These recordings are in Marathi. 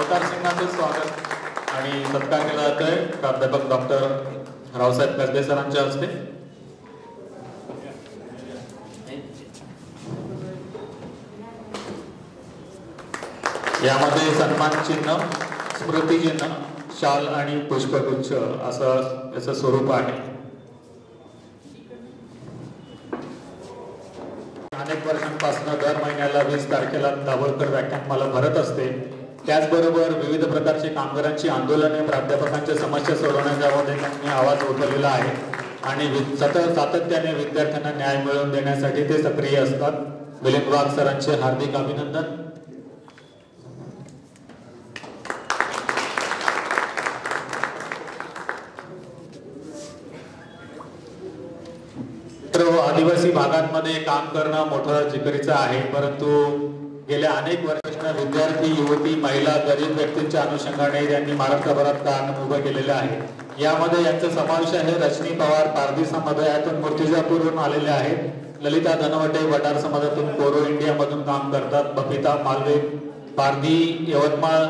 अवतार सिंगांचे स्वागत आणि सत्कार केला जातोय प्राध्यापक डॉक्टर रावसाहेब कसबे सरांच्या हस्ते। यामध्ये सन्मान चिन्ह, स्मृती चिन्ह, शाल आणि पुष्पगुच्छ असं याचं स्वरूप आहे। अनेक वर्षांपासून दर महिन्याला 20 तारखेला दाभोळकर व्याख्यानमाला भरत असते। त्याचबरोबर विविध प्रकारचे कामगारांची आंदोलने, प्राध्यापकांच्या समस्या सोडवण्यामध्ये त्यांनी आवाज उठवलेला आहे आणि सातत्याने विद्यार्थ्यांना न्याय मिळवून देण्यासाठी ते सक्रिय असतात। मिलिंद वाघ सरांचे हार्दिक अभिनंदन। आदिवासी भागांमध्ये काम करणं मोठं जिकरीचं आहे, परंतु गेल्या अनेक वर्षांपासून विद्यार्थी, युवती, महिला, गरीब व्यक्तींच्या अनुषंगाने त्यांनी महाराष्ट्रभरात काम उभं केलेलं आहे। यामध्ये यांचा समावेश आहे रजनी पवार पारधी समाजातून मूर्तिजापूरहून आलेले आहेत, ललिता धनवटे वडार समाजातून कोरो इंडिया मधून काम करतात, बबिता मालवे पारधी यवतमाळ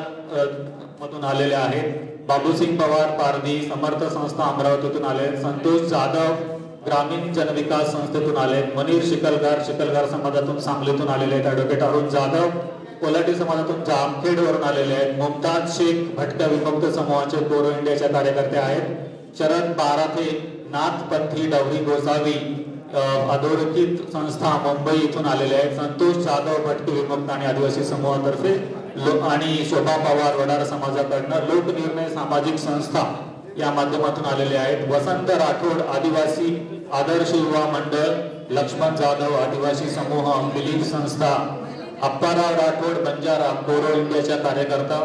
मधून आलेले आहेत, बाबूसिंग पवार पारधी समर्थ संस्था अमरावतीतून आले, संतोष जाधव ग्रामीण जनविकास संस्थेतून आले, मनीर शिकलगार समाजातून सांगलीतून आलेले आहेत, ॲडव्होकेट अरुण जाधव कोल्हाटी समाजातून जामखेडवरून आलेले आहेत, मुमताज शेख भटक्या विमुक्त समूहाचे कोरो इंडियाच्या कार्यकर्ते आहेत, शरद बाराथे नाथपंथी डवरी गोसावी अधोरेखित संस्था मुंबई इथून आलेले आहेत, संतोष जाधव भटके विमुक्त आणि आदिवासी समूहातर्फे आणि शोभा पवार वडार समाजाकडनं लोकनिर्णय सामाजिक संस्था या माध्यमातून आलेले आहेत, वसंत राठोड आदिवासी आदर्श युवा मंडळ, लक्ष्मण जाधव आदिवासी समूह दिलीप संस्था, अप्पाराव राठोड बंजारा कोरो इंडियाच्या कार्यकर्ता,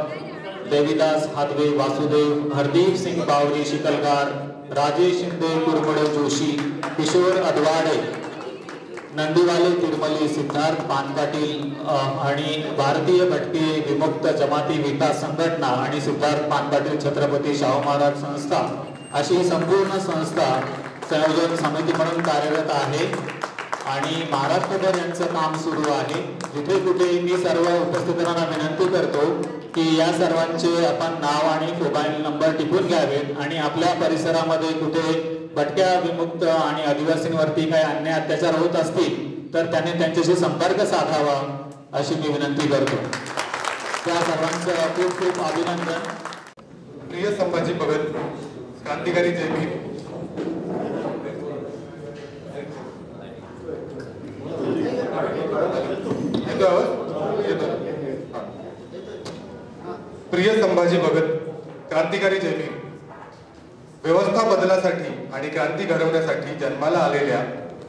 देवीदास हादवे वासुदेव, हरदीप सिंग बावरी शिकलगार, राजेश शिंदे कुरमडे जोशी, किशोर अडवाडे नंदीवाले तिरमली, सिद्धार्थ पानपाटील आणि भारतीय भटके विमुक्त जमाती विकास संघटना आणि सिद्धार्थ पानपाटील छत्रपती शाहू महाराज संस्था अशी संपूर्ण संस्था संयोजन समिती म्हणून कार्यरत आहे आणि महाराष्ट्रभर यांचं काम सुरू आहे। जिथे कुठे मी सर्व उपस्थितांना विनंती करतो की या सर्वांचे आपण नाव आणि मोबाईल नंबर टिपून घ्यावेत आणि आपल्या परिसरामध्ये कुठे भटक्या विमुक्त आणि आदिवासींवरती काही अन्याय अत्याचार होत असतील तर त्यांनी त्यांच्याशी संपर्क साधावा अशी मी विनंती करतो। त्या सर्वांचं खूप खूप अभिनंदन। प्रिय संभाजी भगत क्रांतिकारी जय भीम। प्रिय संभाजी भगत क्रांतिकारी जय भीम। व्यवस्था बदलासाठी आणि क्रांती घडवण्यासाठी जन्माला आलेल्या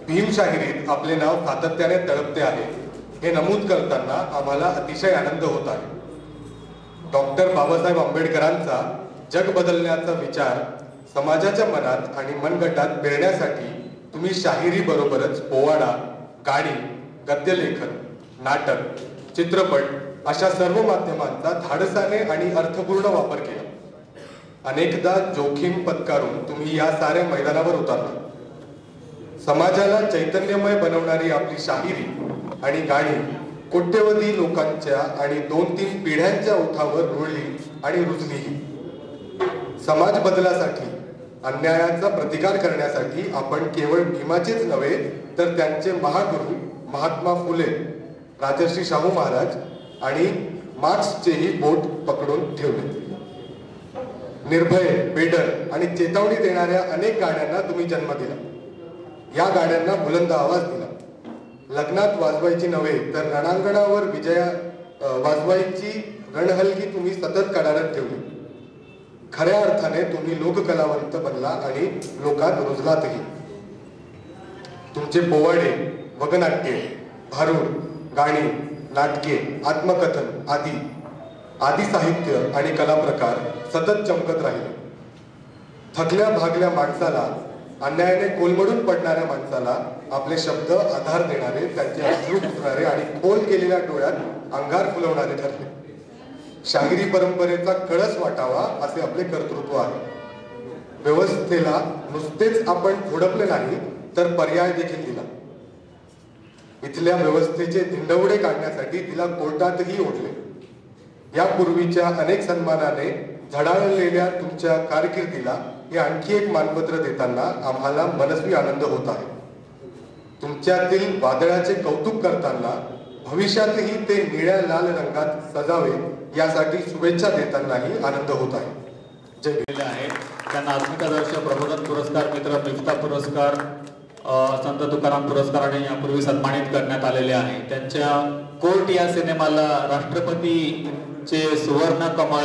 भीमशाहिरीत आपले नाव सातत्याने तळपते आहे हे नमूद करताना आम्हाला अतिशय आनंद होत आहे। डॉक्टर बाबासाहेब आंबेडकरांचा जग बदलण्याचा विचार समाजाच्या मनात आणि मनगटात पेरण्यासाठी तुम्ही शाहिरी बरोबरच पोवाडा, गाणी, गद्यलेखन, नाटक, चित्रपट अशा सर्व माध्यमांचा धाडसाने आणि अर्थपूर्ण वापर केला। अनेकदा जोखीम पत्करून तुम्ही या साऱ्या मैदानावर उतरला। समाजाला चैतन्यमय बनवणारी आपली शाहिरी आणि गाणी कोट्यवधी लोकांच्या आणि 2-3 पिढ्यांच्या ओठावर रुळली आणि रुजलीही। समाज बदलासाठी, अन्यायाचा प्रतिकार करण्यासाठी आपण केवळ भीमाचेच नव्हे तर त्यांचे महागुरु महात्मा फुले, राजर्षी शाहू महाराज आणि मार्क्सचेही बोट पकडून ठेवले। निर्भय, बेडर आणि चेतावणी देणाऱ्या अनेक गाण्यांना तुम्ही जन्म दिला। या गाण्यांना बुलंद आवाज दिला। लग्नात वाजवायची नव्हे तर रणांगणावर वाजवायची रणहलगी तुम्ही सतत कडारत ठेवली। खऱ्या अर्थाने तुम्ही लोककलावंत बनला आणि लोकात रुजलातही। तुमचे पोवाडे, वगनाट्ये, भारूड, गाणी, नाटके, आत्मकथन आदी साहित्य आणि कला प्रकार सतत चमकत राहिले। थकल्या भागल्या माणसाला, अन्यायाने कोलमडून पडणाऱ्या माणसाला आपले शब्द आधार देणारे, त्यांचे अश्रू पुसणारे आणि खोल केलेल्या डोळ्यात अंगार फुलवणारे ठरले। शाहिरी परंपरेचा कळस वाटावा असे आपले कर्तृत्व आहे। व्यवस्थेला नुसतेच आपण झोडपले नाही तर पर्याय देखील दिला। इथल्या व्यवस्थेचे धिंडवडे काढण्यासाठी तिला कोर्टातही ओढले। यापूर्वीच्या अनेक सन्मानाने झळाळलेल्या तुमच्या कारकिर्दीला हे आणखी एक मानपत्र देताना आम्हाला मनस्वी आनंद होत आहे. तुमच्यातील वादळाचे कौतुक करताना भविष्यातही ते निळ्या लाल रंगात सजावे यासाठी शुभेच्छा देतानाही आनंद होत आहे. जय आहे. त्यांना अस्मितादर्श प्रबोधन पुरस्कार, मित्र मिफ्ता पुरस्कार, संत तुकाराम पुरस्काराने यापूर्वी सन्मानित करण्यात आलेले आहे. त्यांच्या कोर्ट या सिनेमाला राष्ट्रपतीचे सुवर्ण कमळ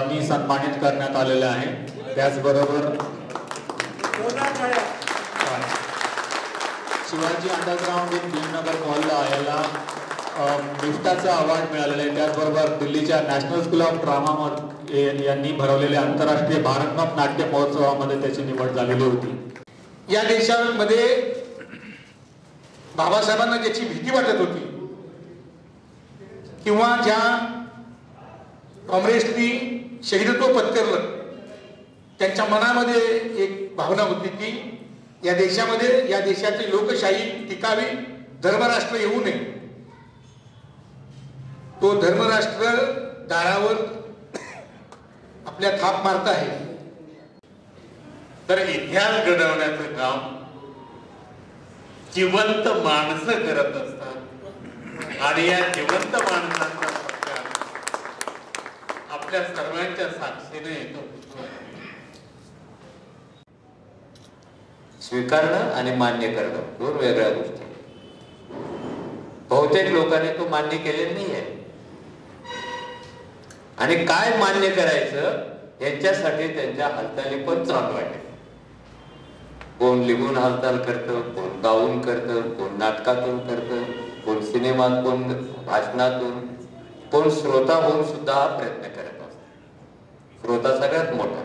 नी सन्मानित करण्यात आलेले आहे. त्याचबरोबर शिवाजी अंडरग्राउंड इन भीमनगर मोहल्ला याला मिफ्ताचा अवॉर्ड मिळालेला आहे. त्याचबरोबर दिल्लीच्या नॅशनल स्कूल ऑफ ड्रामा यांनी भरवलेल्या आंतरराष्ट्रीय भारतनाट्य नाट्य महोत्सवामध्ये त्याची निवड झालेली होती. या देशामध्ये बाबासाहेबांना ज्याची भीती वाटत होती किंवा ज्या काँग्रेसनी शहीदत्व पत्करलं, त्यांच्या मनामध्ये एक भावना होती की या देशामध्ये, या देशाची लोकशाही टिकावी, धर्मराष्ट्र येऊ नये. तो धर्मराष्ट्र दारावर आपल्या थाप मारत आहे. तर इतिहास घडवण्याचं काम जिवंत माणसं करत असतात आणि या जिवंत माणसांचा सत्कार आपल्या सर्वांच्या साक्षीने येतो. स्वीकारणं आणि मान्य करणं दोन वेगळ्या गोष्टी. बहुतेक लोकांनी तो मान्य केलेला नाहीये. आणि काय मान्य करायचं यांच्यासाठी त्यांच्या हालचाली पण चालू आहे. कोण लिहून हालचाल करतं, कोण गाऊन करतं, कोण नाटकातून करतं, कोण सिनेमात, कोण भाषणातून, कोण श्रोता होऊन सुद्धा हा प्रयत्न करत असतो. श्रोता सगळ्यात मोठा.